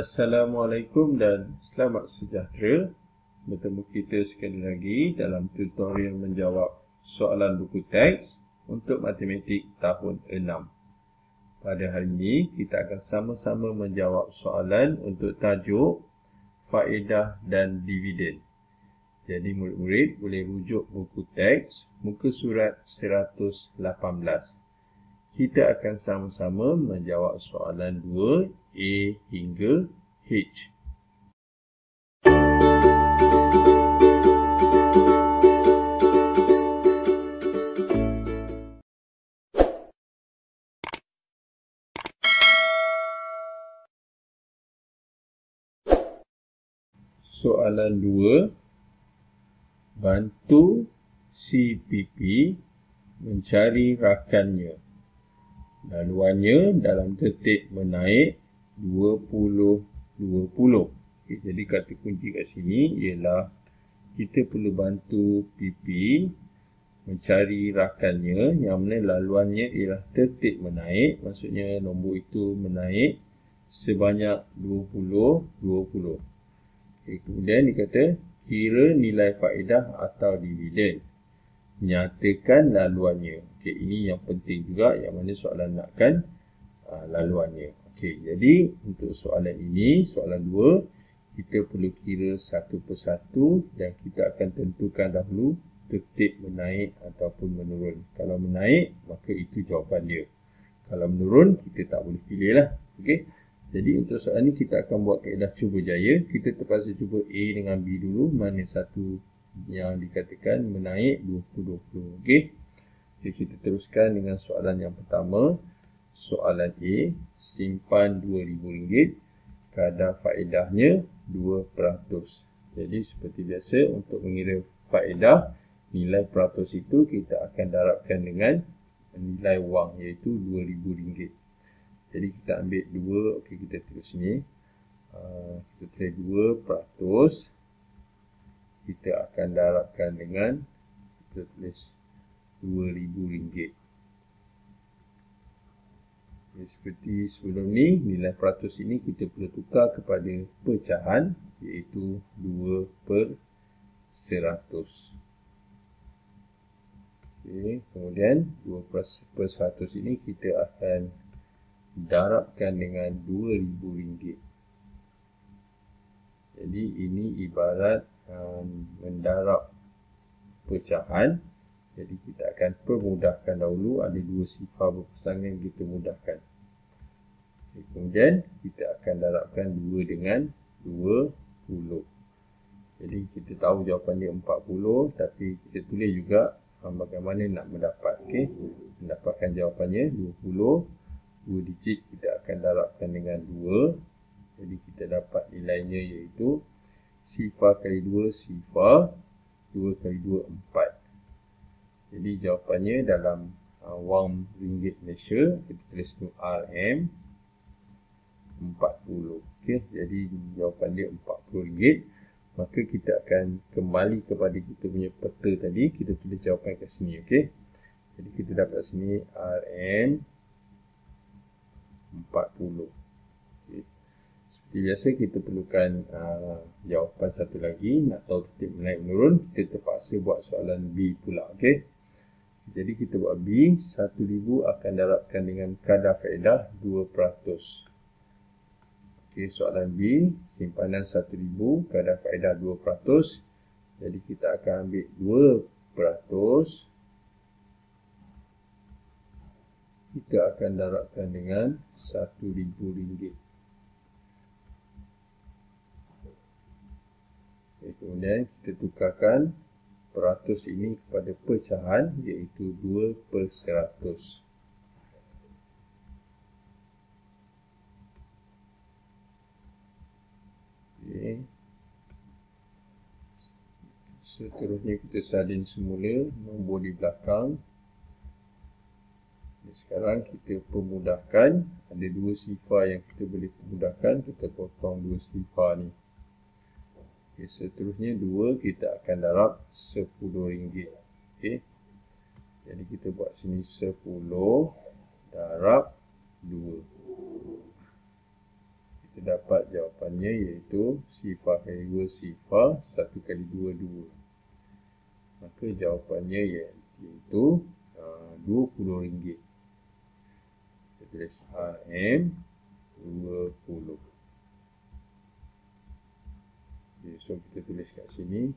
Assalamualaikum dan selamat sejahtera. Bertemu kita sekali lagi dalam tutorial menjawab soalan buku teks untuk matematik tahun 6. Pada hari ini, kita akan sama-sama menjawab soalan untuk tajuk faedah dan dividen. Jadi murid-murid boleh rujuk buku teks muka surat 118. Kita akan sama-sama menjawab soalan 2A hingga H. Soalan 2. Bantu CPP mencari rakannya. Laluannya dalam detik menaik 20. Okay, jadi kata kunci kat sini ialah kita perlu bantu PP mencari rakannya yang mana laluannya ialah detik menaik, maksudnya nombor itu menaik sebanyak 20. Okay, kemudian dikata kira nilai faedah atau dividen. Nyatakan laluannya. Okey, ini yang penting juga, yang mana soalan nakkan laluannya. Okey, jadi untuk soalan ini, soalan 2, kita perlu kira satu persatu dan kita akan tentukan dahulu detik menaik ataupun menurun. Kalau menaik, maka itu jawapan dia. Kalau menurun, kita tak boleh pilih lah. Okey, jadi untuk soalan ini kita akan buat kaedah cuba jaya. Kita terpaksa cuba A dengan B dulu, mana satu yang dikatakan menaik 20. Okey. Jadi kita teruskan dengan soalan yang pertama. Soalan A, simpan RM2,000, kadar faedahnya 2%. Jadi seperti biasa untuk mengira faedah, nilai peratus itu kita akan darabkan dengan nilai wang iaitu RM2,000. Jadi kita ambil 2, okey kita tulis sini. Kita tulis 2%. Kita akan darabkan dengan, kita tulis RM2,000. Seperti sebelum ni, nilai peratus ini kita perlu tukar kepada pecahan, iaitu 2/100. Okay, kemudian 2/100 ini kita akan darabkan dengan RM2,000. Jadi ini ibarat mendarab pecahan. Jadi kita akan permudahkan dahulu, ada dua sifar berpasangan yang kita mudahkan. Okay, kemudian kita akan darabkan 2 dengan 20. Jadi kita tahu jawapan dia 40, tapi kita tulis juga bagaimana nak mendapat. Okay, mendapatkan jawapannya 20. 2 digit kita akan darabkan dengan 2. Jadi kita dapat nilainya iaitu sifar kali 2 sifar, 2 kali 2 4. Jadi jawapannya dalam wang ringgit Malaysia, kita tulis RM 40. Okey, jadi jawapan dia RM40. Maka kita akan kembali kepada kita punya peta tadi, kita tulis jawapan kat sini. Okey, jadi kita dapat sini RM 40. Okay. Seperti biasa kita perlukan jawapan satu lagi. Nak tahu detik menaik menurun, kita terpaksa buat soalan B pula. Okay. Jadi kita buat B, 1,000 akan darabkan dengan kadar faedah 2%. Okay, soalan B, simpanan 1,000, kadar faedah 2%. Jadi kita akan ambil 2%. Kita akan darabkan dengan RM1,000. Okay, kemudian kita tukarkan peratus ini kepada pecahan, iaitu 2/100. Okay. Seterusnya kita salin semula nombor di belakang. Sekarang kita permudahkan, ada dua sifar yang kita boleh permudahkan, kita potong dua sifar ni. Okay, seterusnya 2 kita akan darab RM10. Okay. Jadi kita buat sini 10 darab 2. Kita kita dapat jawapannya iaitu sifar kali 2 sifar, 1 kali 2 2. Maka jawapannya iaitu RM20. Kita tulis RM20. Okay, so kita tulis kat sini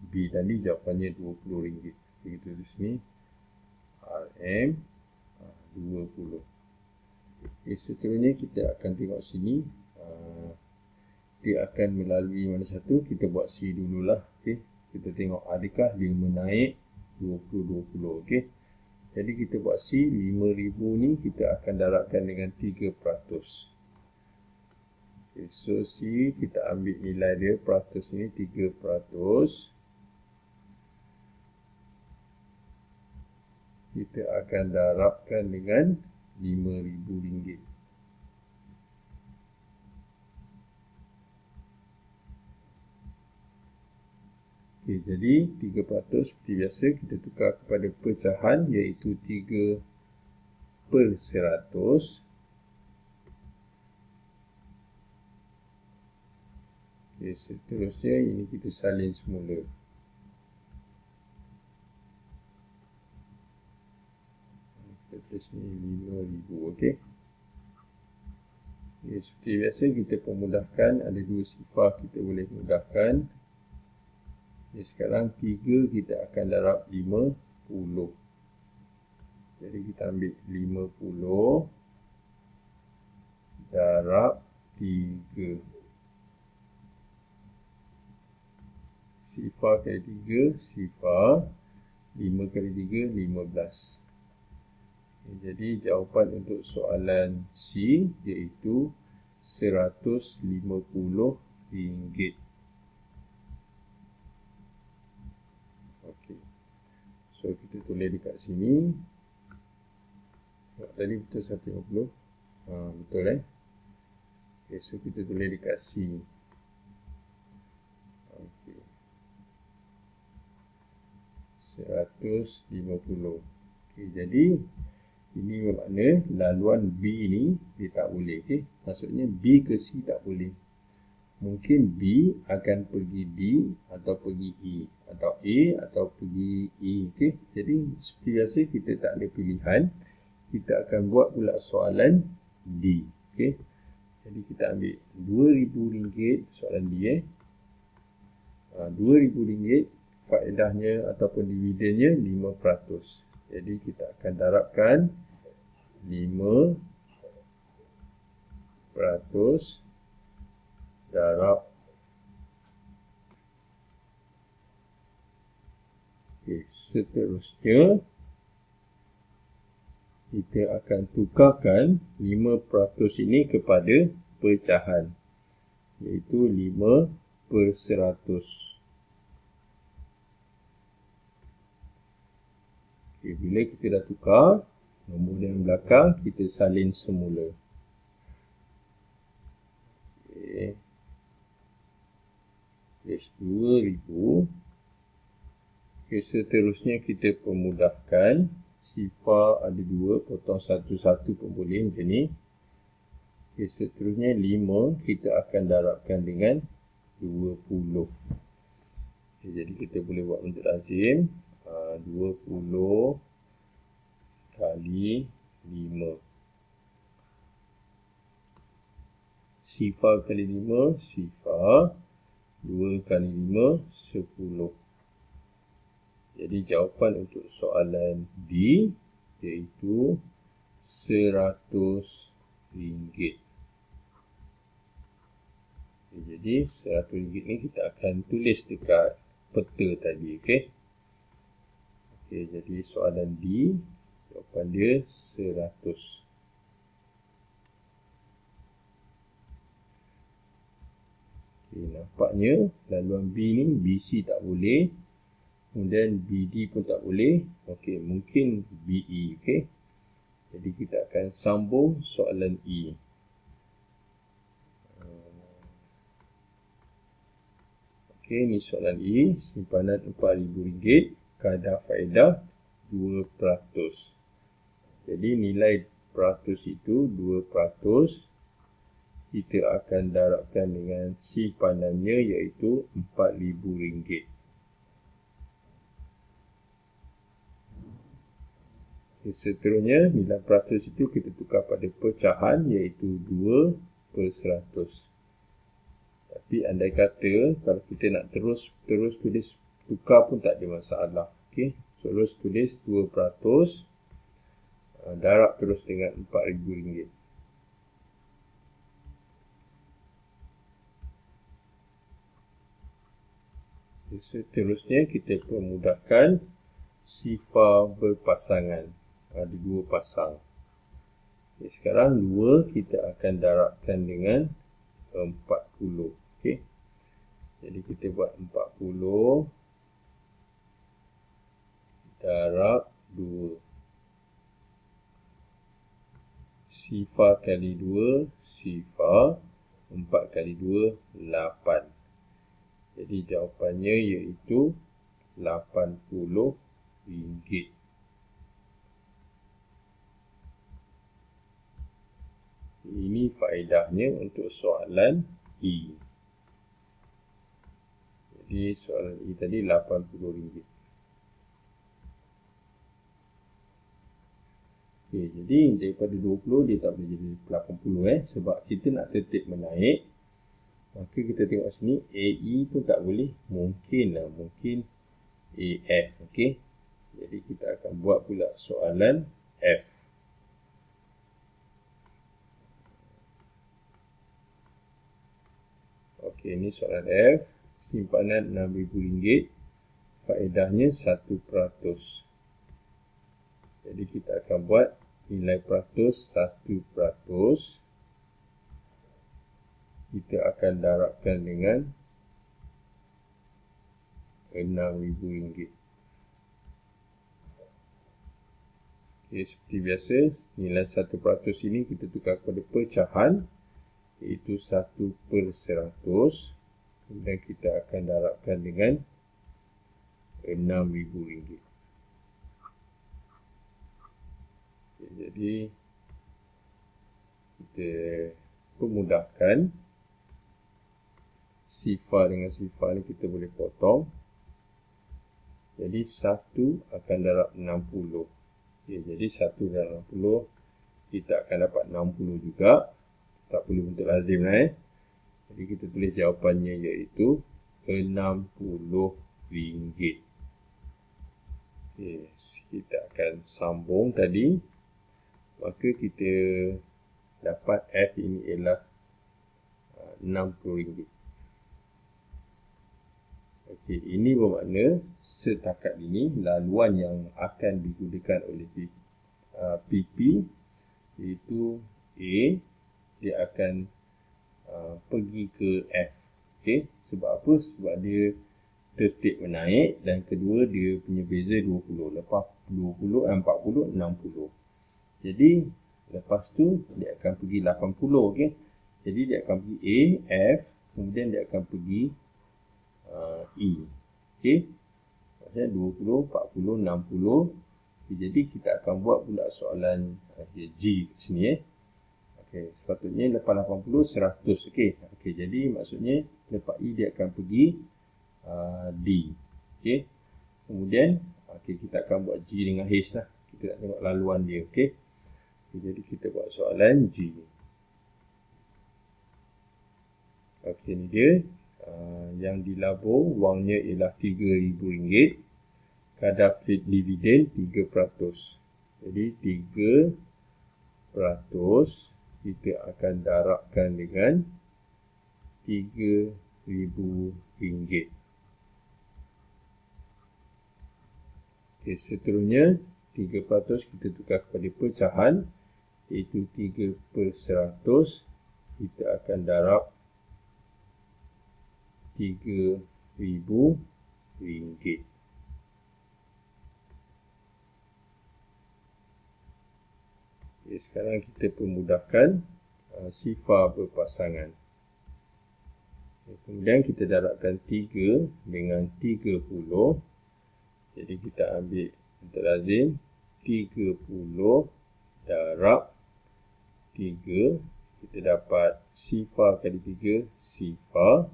B tadi jawapannya RM20. Kita tulis ni RM20. Okay, seterusnya kita akan tengok sini dia akan melalui mana satu, kita buat C dululah. Okay. Kita tengok adakah 5 naik 20-20. Okay. Jadi kita buat C, 5,000 ni kita akan darabkan dengan 3%. Okay, so C kita ambil nilai dia, peratus ni 3%. Kita akan darabkan dengan RM5,000. Okay, jadi 3% seperti biasa kita tukar kepada pecahan iaitu 3/100. Okay, seterusnya ini kita salin semula. Kita tulis ni 5,000. Okay. Okay, seperti biasa kita pemudahkan, ada 2 sifar kita boleh mudahkan. Okay, sekarang 3 kita akan darab 50. Jadi kita ambil 50 darab 3. Sifar kali 3 sifar, 5 kali 3 15. Okay, jadi jawapan untuk soalan C iaitu RM150. Okey. So kita tulis dekat sini. Tadi betul 150. Betul Okay, so kita tulis dekat C. Okey. 150. Okey, jadi ini bermakna laluan B ni dia tak boleh. Okey, maksudnya B ke C tak boleh. Mungkin B akan pergi D atau pergi E, atau A atau pergi E. Okey, jadi seperti biasa kita tak ada pilihan. Kita akan buat pula soalan D. Okey, jadi kita ambil RM2,000 soalan D. RM2,000 faedahnya ataupun dividennya 5%. Jadi kita akan darabkan 5% darab. Okay, seterusnya kita akan tukarkan 5% ini kepada pecahan iaitu 5/100. Okay, bila kita dah tukar nombor yang belakang, kita salin semula. Okay. Tulis 2,000. Okay, seterusnya kita pemudahkan. Sifar ada 2, potong satu-satu pun boleh macam ni. Okay, seterusnya 5 kita akan darabkan dengan 20. Okay, jadi kita boleh buat untuk lazim. 20 kali 5. Sifar kali 5, sifar. 2 kali 5, 10. Jadi jawapan untuk soalan D iaitu RM100. Okay, jadi RM100 ni kita akan tulis dekat peta tadi. Okay. Okay, jadi soalan D, jawapan dia 100. Okay, nampaknya laluan B ni BC tak boleh. Kemudian BD pun tak boleh. Okey, mungkin BE. Okey. Jadi kita akan sambung soalan E. Okey, ni soalan E. Simpanan RM4,000. Kadar faedah 2%. Jadi nilai peratus itu 2%. kita akan darabkan dengan simpanannya iaitu RM4,000. Seterusnya, 9% itu kita tukar pada pecahan iaitu 2/100. Tapi andai kata kalau kita nak terus tulis tukar pun tak ada masalah. Okey, terus tulis 2%, darab terus dengan RM4,000. Seterusnya kita permudahkan sifar berpasangan. Ada 2 pasang. Okay, sekarang 2 kita akan darabkan dengan 40. Okay. Jadi kita buat 40 darab 2. Sifar kali 2, sifar. 4 kali 2, 8. Jadi jawapannya iaitu RM80. Ini faedahnya untuk soalan E. Jadi soalan E tadi RM80. Okay, jadi daripada 20 dia tak boleh jadi 80 sebab kita nak tertib menaik. Maka kita tengok sini AE pun tak boleh. Mungkin AF. Okay. Jadi kita akan buat pula soalan F. Okey, ini soalan F. Simpanan RM6,000. Faedahnya 1%. Jadi kita akan buat nilai peratus 1%. Kita akan darabkan dengan RM6,000. Okey, seperti biasa, nilai 1% ini kita tukar kepada pecahan iaitu 1/100. Kemudian kita akan darabkan dengan RM6,000. Okay, jadi kita permudahkan sifar dengan sifar ni kita boleh potong. Jadi 1 akan darab 60. Okay, jadi 1 darab 60 kita akan dapat 60 juga. Tak perlu bentuk lazim lah. Jadi kita tulis jawapannya iaitu RM60. Okay, kita akan sambung tadi. Maka kita dapat F ini ialah RM60. Okey, ini bermakna setakat ini laluan yang akan digunakan oleh PP iaitu A, dia akan pergi ke F. Okey, sebab apa? Sebab dia tertib menaik dan kedua dia punya beza 20. Lepas 20, 40, 60. Jadi lepas tu dia akan pergi 80. Okey. Jadi dia akan pergi A, F, kemudian dia akan pergi E. Okey. Maksudnya 20, 40, 60. Okay, jadi kita akan buat pula soalan G kat sini. Okey, sepatutnya lepas 80, 100. Okey. Okey, jadi maksudnya lepas E dia akan pergi D. Okey. Kemudian kita akan buat G dengan H lah. Kita nak tengok laluan dia. Okey. Jadi kita buat soalan G. Okey, ni dia. Yang dilabur wangnya ialah RM3,000. Kadar dividen 3%. Jadi 3% kita akan darabkan dengan RM3,000. Okey, seterusnya 3% kita tukar kepada pecahan iaitu 3/100. Kita akan darab RM3,000. Okay, sekarang kita permudahkan sifar berpasangan. Okay, kemudian kita darabkan 3 dengan 30. Jadi kita ambil bentuk lazim 30 darab 3. kita dapat sifar kali 3, sifar.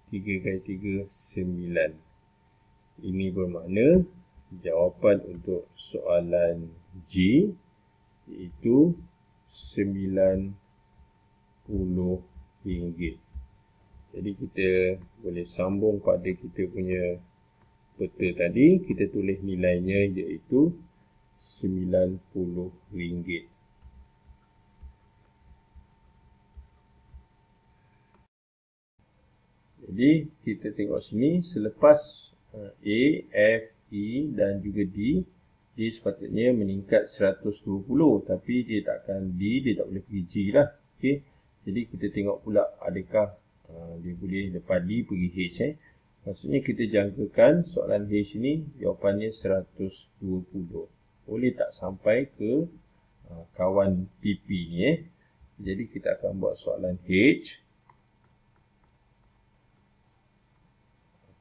3 kali 3, 9. Ini bermakna jawapan untuk soalan G iaitu RM90. Jadi kita boleh sambung pada kita punya peta tadi. Kita tulis nilainya iaitu RM90. Jadi kita tengok sini, selepas A, F, E dan juga D, dia sepatutnya meningkat 120, tapi dia takkan D, dia tak boleh pergi G lah. Okay. Jadi kita tengok pula adakah dia boleh lepas D pergi H. Maksudnya kita jangkakan soalan H ni jawapannya 120. Boleh tak sampai ke kawan PP ni. Jadi kita akan buat soalan H.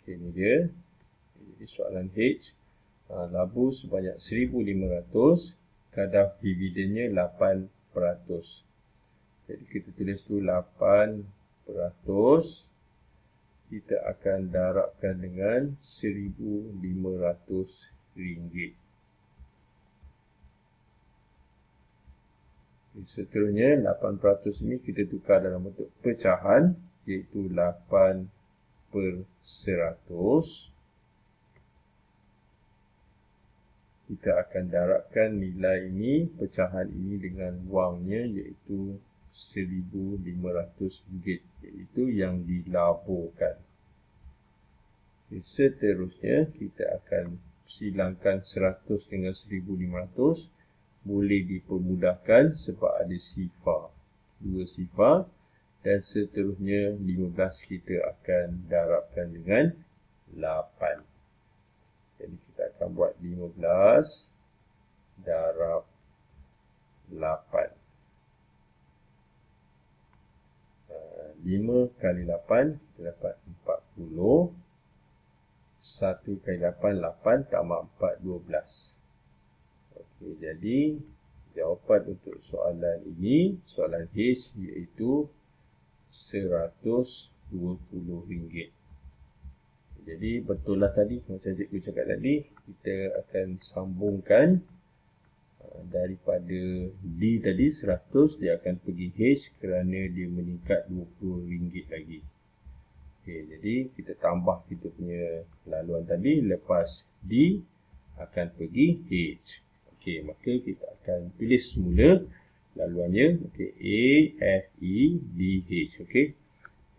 Okay, ni dia. Jadi soalan H, labu sebanyak 1500, kadar dividennya 8%. Jadi kita tulis tu 8%. Kita akan darabkan dengan RM1,500. Seterusnya 8% ini kita tukar dalam bentuk pecahan, iaitu 8/100. Kita akan darabkan nilai ini, pecahan ini dengan wangnya, iaitu RM1,500, iaitu yang dilaburkan. Seterusnya kita akan silangkan 100 dengan 1500. Boleh dipermudahkan sebab ada sifar, 2 sifar. Dan seterusnya 15 kita akan darabkan dengan 8. Jadi kita akan buat 15 darab 8. 5 kali 8 kita dapat 40. 1 kali 8, 8 tambah 4, 12. Okey, jadi jawapan untuk soalan ini, soalan H, iaitu RM120. Jadi betul lah tadi, macam cikgu cakap tadi, kita akan sambungkan daripada D tadi 100, dia akan pergi H kerana dia meningkat RM20 lagi. Okey, jadi kita tambah kita punya laluan tadi, lepas D akan pergi H. Okey, maka kita akan tulis semula laluannya. Okey, A, F, E, D, H. Okey.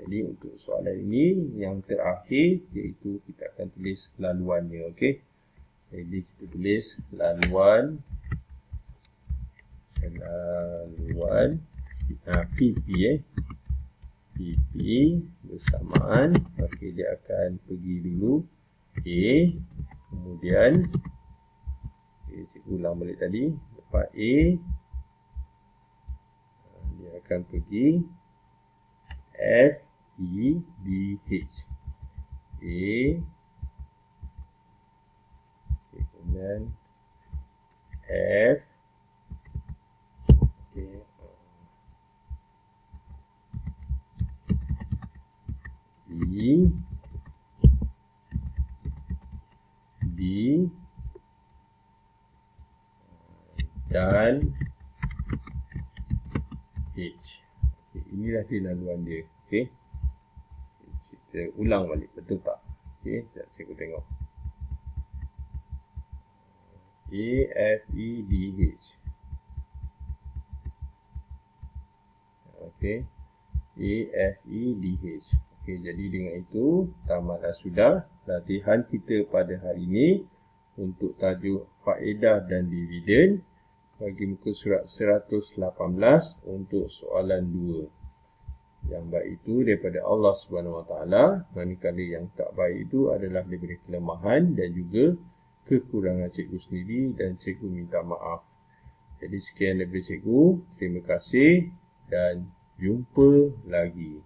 Jadi untuk soalan ini yang terakhir, iaitu kita akan tulis laluannya. Okey. Jadi kita tulis laluan PP PP bersamaan. Okey, dia akan pergi dulu A, kemudian cikgu ulang balik tadi, lepas A dia akan pergi F, E, D, H. A, kemudian F, E, D, dan H. Okay, inilah dia laluan dia. Okay. Kita ulang balik, betul tak? Okay, sekejap cikgu tengok. A, F, E, D, H. Okay. A, F, E, D, H. Okay, jadi dengan itu tamatlah sudah latihan kita pada hari ini untuk tajuk faedah dan dividen bagi muka surat 118 untuk soalan 2. Yang baik itu daripada Allah SWT, manakala yang tak baik itu adalah daripada kelemahan dan juga kekurangan cikgu sendiri, dan cikgu minta maaf. Jadi sekian daripada cikgu, terima kasih dan jumpa lagi.